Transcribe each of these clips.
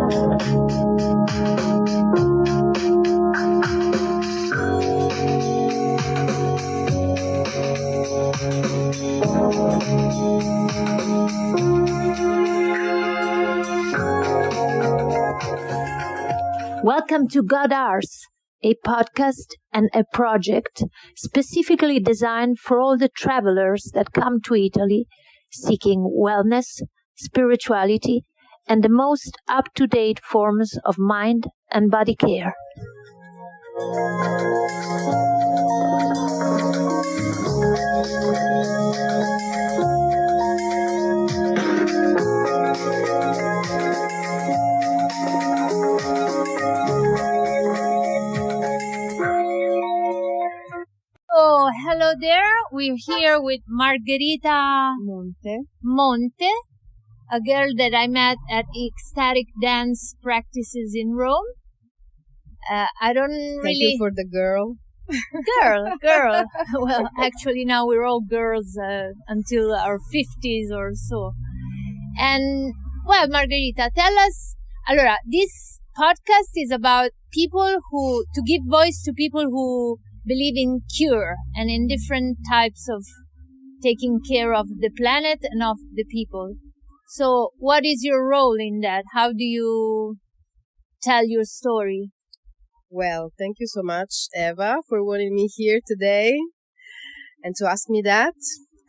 Welcome to God Ours, a podcast and a project specifically designed for all the travelers that come to Italy seeking wellness, spirituality, and the most up-to-date forms of mind and body care. Oh, hello there. We're here with Margherita Monte, a girl that I met at ecstatic dance practices in Rome. I don't really... Thank you for the girl. Girl. Well, actually now we're all girls until our 50s or so. And, well, Margherita, tell us... Allora, this podcast is about to give voice to people who believe in cure and in different types of taking care of the planet and of the people. So what is your role in that? How do you tell your story? Well, thank you so much, Eva, for wanting me here today and to ask me that.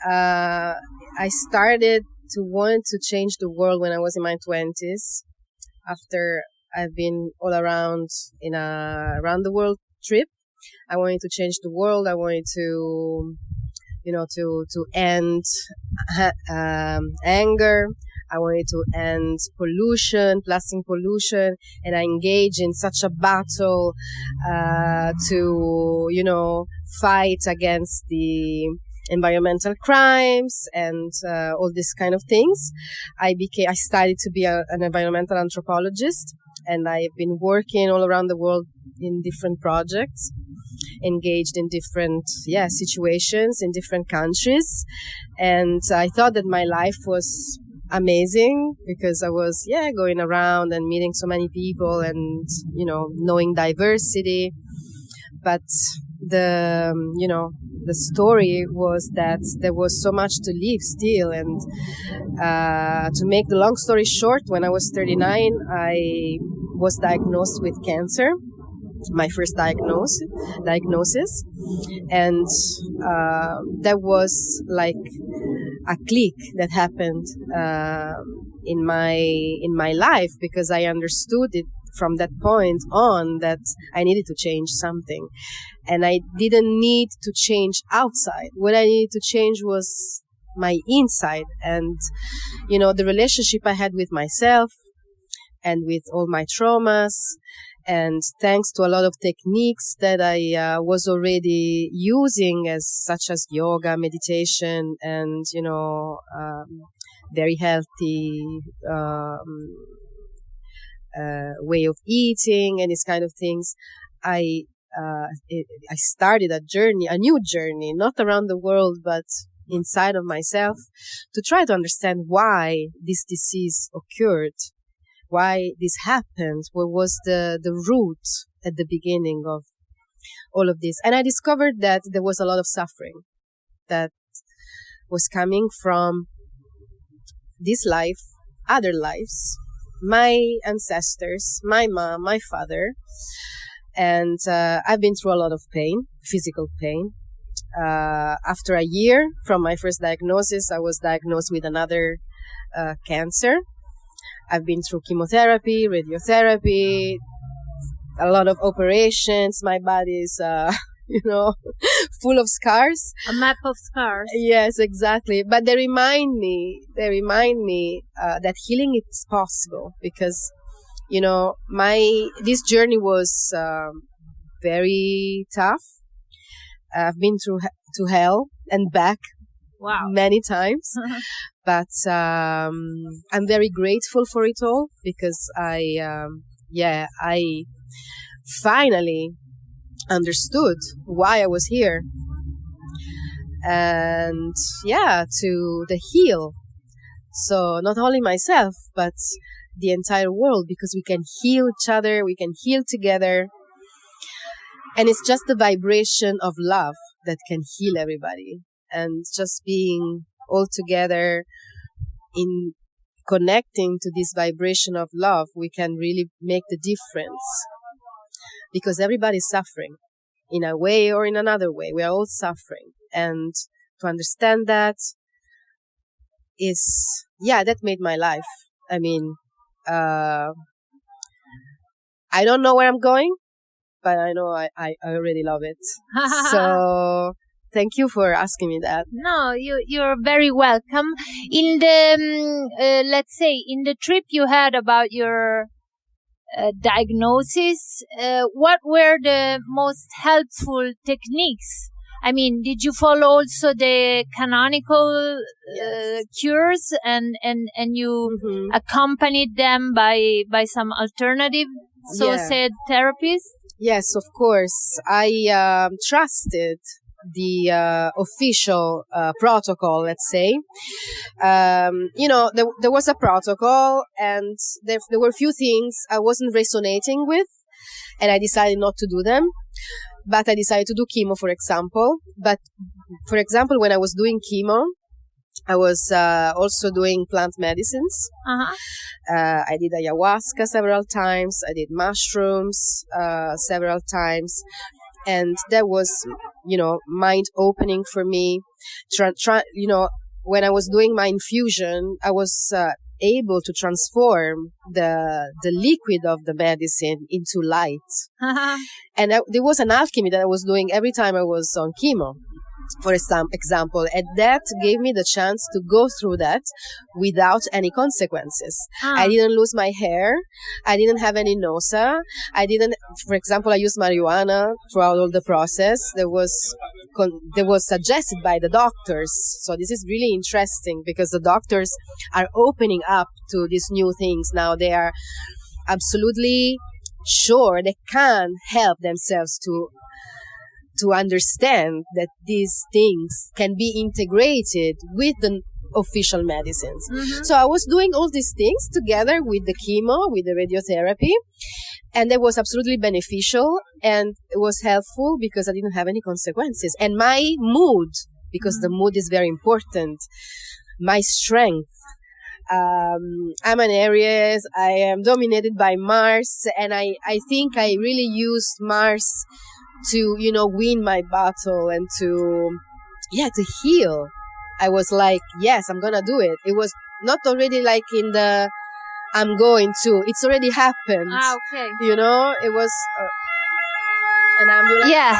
I started to want to change the world when I was in my 20s, after I've been all around in a round the world trip. I wanted to change the world. I wanted to, to end anger. I wanted to end plastic pollution, and I engaged in such a battle to, fight against the environmental crimes and all these kind of things. I studied to be an environmental anthropologist, and I've been working all around the world in different projects, engaged in different situations in different countries. And I thought that my life was amazing because I was going around and meeting so many people and knowing diversity. But the story was that there was so much to live still. And to make the long story short, when I was 39, I was diagnosed with cancer, my first diagnosis, and that was like a click that happened in my life, because I understood it from that point on that I needed to change something, and I didn't need to change outside. What I needed to change was my inside, and the relationship I had with myself and with all my traumas. And thanks to a lot of techniques that I was already using, such as yoga, meditation, and very healthy way of eating and these kind of things, I started a new journey, not around the world, but inside of myself, to try to understand why this disease occurred. Why this happened, what was the root at the beginning of all of this. And I discovered that there was a lot of suffering that was coming from this life, other lives, my ancestors, my mom, my father. And I've been through a lot of pain, physical pain. After a year from my first diagnosis, I was diagnosed with another cancer. I've been through chemotherapy, radiotherapy, a lot of operations. My body is, full of scars. A map of scars. Yes, exactly. But they remind me that healing is possible, because, this journey was very tough. I've been to hell and back. Wow. Many times. But I'm very grateful for it all, because I finally understood why I was here. And to heal. So not only myself, but the entire world, because we can heal each other, we can heal together. And it's just the vibration of love that can heal everybody. And just being all together in connecting to this vibration of love, we can really make the difference. Because everybody's suffering in a way or in another way. We are all suffering. And to understand that that made my life. I mean, I don't know where I'm going, but I know I already love it. So thank you for asking me that. No, you're very welcome. In the let's say in the trip you had about your diagnosis, what were the most helpful techniques? I mean, did you follow also the canonical cures and you accompanied them by some alternative said therapies? Yes, of course. I trusted the official protocol, let's say. There was a protocol, and there were a few things I wasn't resonating with, and I decided not to do them. But I decided to do chemo, for example. But, for example, when I was doing chemo, I was also doing plant medicines. I did ayahuasca several times. I did mushrooms several times. And that was, mind-opening for me. When I was doing my infusion, I was able to transform the liquid of the medicine into light. And there was an alchemy that I was doing every time I was on chemo, for example, and that gave me the chance to go through that without any consequences. I didn't lose my hair. I didn't have any nausea. For example, I used marijuana throughout all the process. That was suggested by the doctors. So this is really interesting because the doctors are opening up to these new things now. They are absolutely sure they can help themselves to understand that these things can be integrated with the official medicines. So I was doing all these things together with the chemo, with the radiotherapy, and that was absolutely beneficial, and it was helpful because I didn't have any consequences. And my mood, because the mood is very important, my strength. I'm an Aries. I am dominated by Mars, and I think I really used Mars to, win my battle and to heal. I was like, yes, I'm gonna do it. It was not already like in the, I'm going to, it's already happened. Okay. It was an ambulance. Yeah.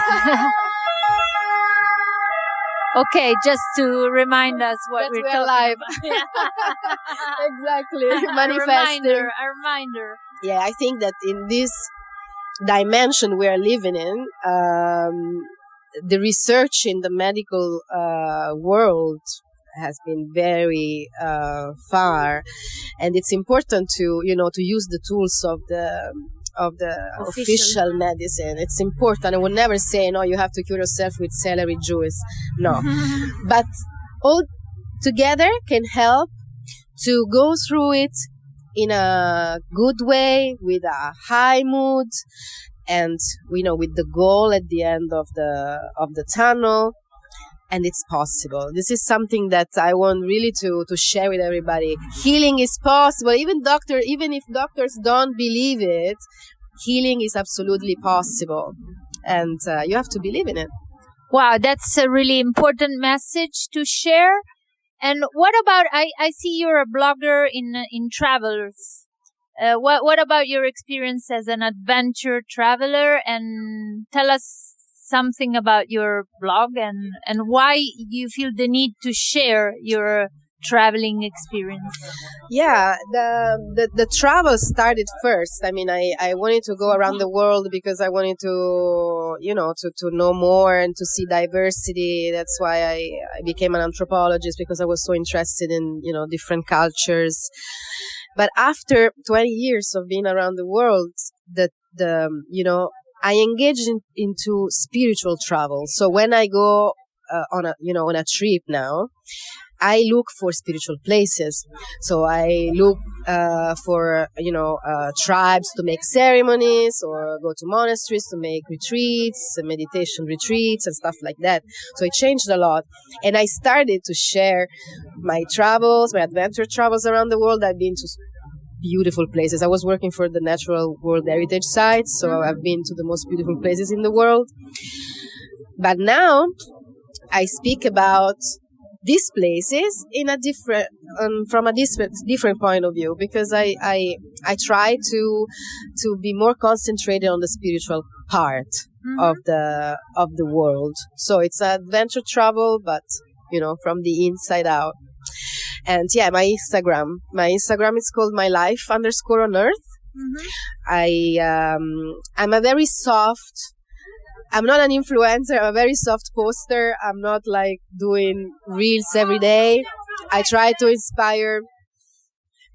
Okay, just to remind us what we're talking alive. about. Exactly. Manifesting. A reminder. Yeah, I think that in this dimension we are living in, the research in the medical world has been very far, and it's important to use the tools of the official medicine. It's important. I would never say, no, you have to cure yourself with celery juice. No. But all together can help to go through it in a good way, with a high mood, and with the goal at the end of the tunnel. And it's possible. This is something that I want really to share with everybody. Healing is possible. Even if doctors don't believe it, healing is absolutely possible. And you have to believe in it. Wow, that's a really important message to share. And what about, I see you're a blogger in travels. What about your experience as an adventure traveler? And tell us something about your blog and why you feel the need to share your traveling experience. Yeah, the travel started first. I mean, I wanted to go around the world because I wanted to, to know more and to see diversity. That's why I became an anthropologist, because I was so interested in, different cultures. But after 20 years of being around the world, I engaged into spiritual travel. So when I go on a trip now, I look for spiritual places. So I look for tribes to make ceremonies, or go to monasteries to make retreats, meditation retreats and stuff like that. So it changed a lot, and I started to share my travels, my adventure travels around the world. I've been to beautiful places. I was working for the Natural World Heritage Sites, so I've been to the most beautiful places in the world. But now I speak about these places in a different, from a different point of view, because I try to be more concentrated on the spiritual part of the world. So it's adventure travel, but from the inside out. And yeah, my Instagram is called mylife_on_earth. I'm a very soft. I'm not an influencer. I'm a very soft poster. I'm not like doing reels every day. I try to inspire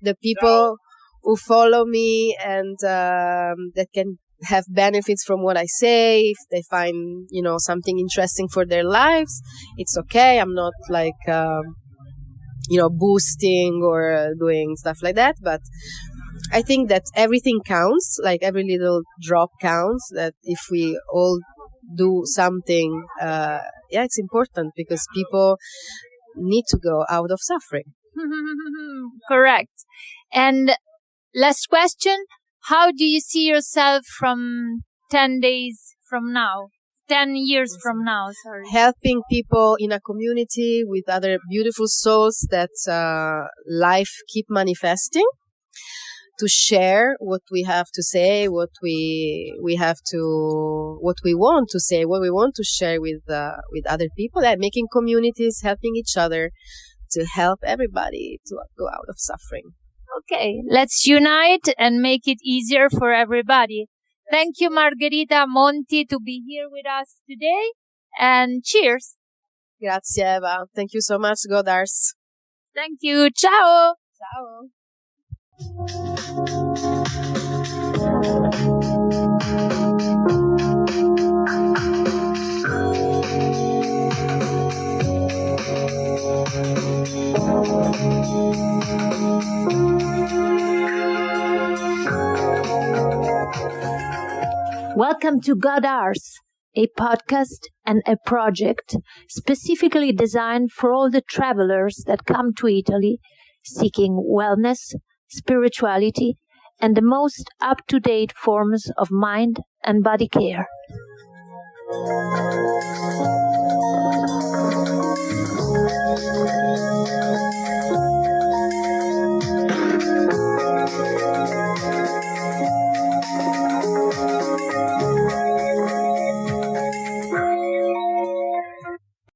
the people who follow me, and that can have benefits from what I say. If they find, something interesting for their lives, it's okay. I'm not like, boosting or doing stuff like that. But I think that everything counts, like every little drop counts, that if we all do something, it's important, because people need to go out of suffering. Correct. And last question, how do you see yourself from 10 days from now? 10 years from now, sorry. Helping people in a community with other beautiful souls that life keep manifesting, to share what we have to say, what we want to say, what we want to share with other people, and making communities, helping each other to help everybody to go out of suffering. Okay, let's unite and make it easier for everybody. Thank you, Margherita Monti, to be here with us today, and cheers. Grazie, Eva. Thank you so much, Godars. Thank you. Ciao. Ciao. Welcome to Godars, a podcast and a project specifically designed for all the travelers that come to Italy seeking wellness, spirituality, and the most up-to-date forms of mind and body care.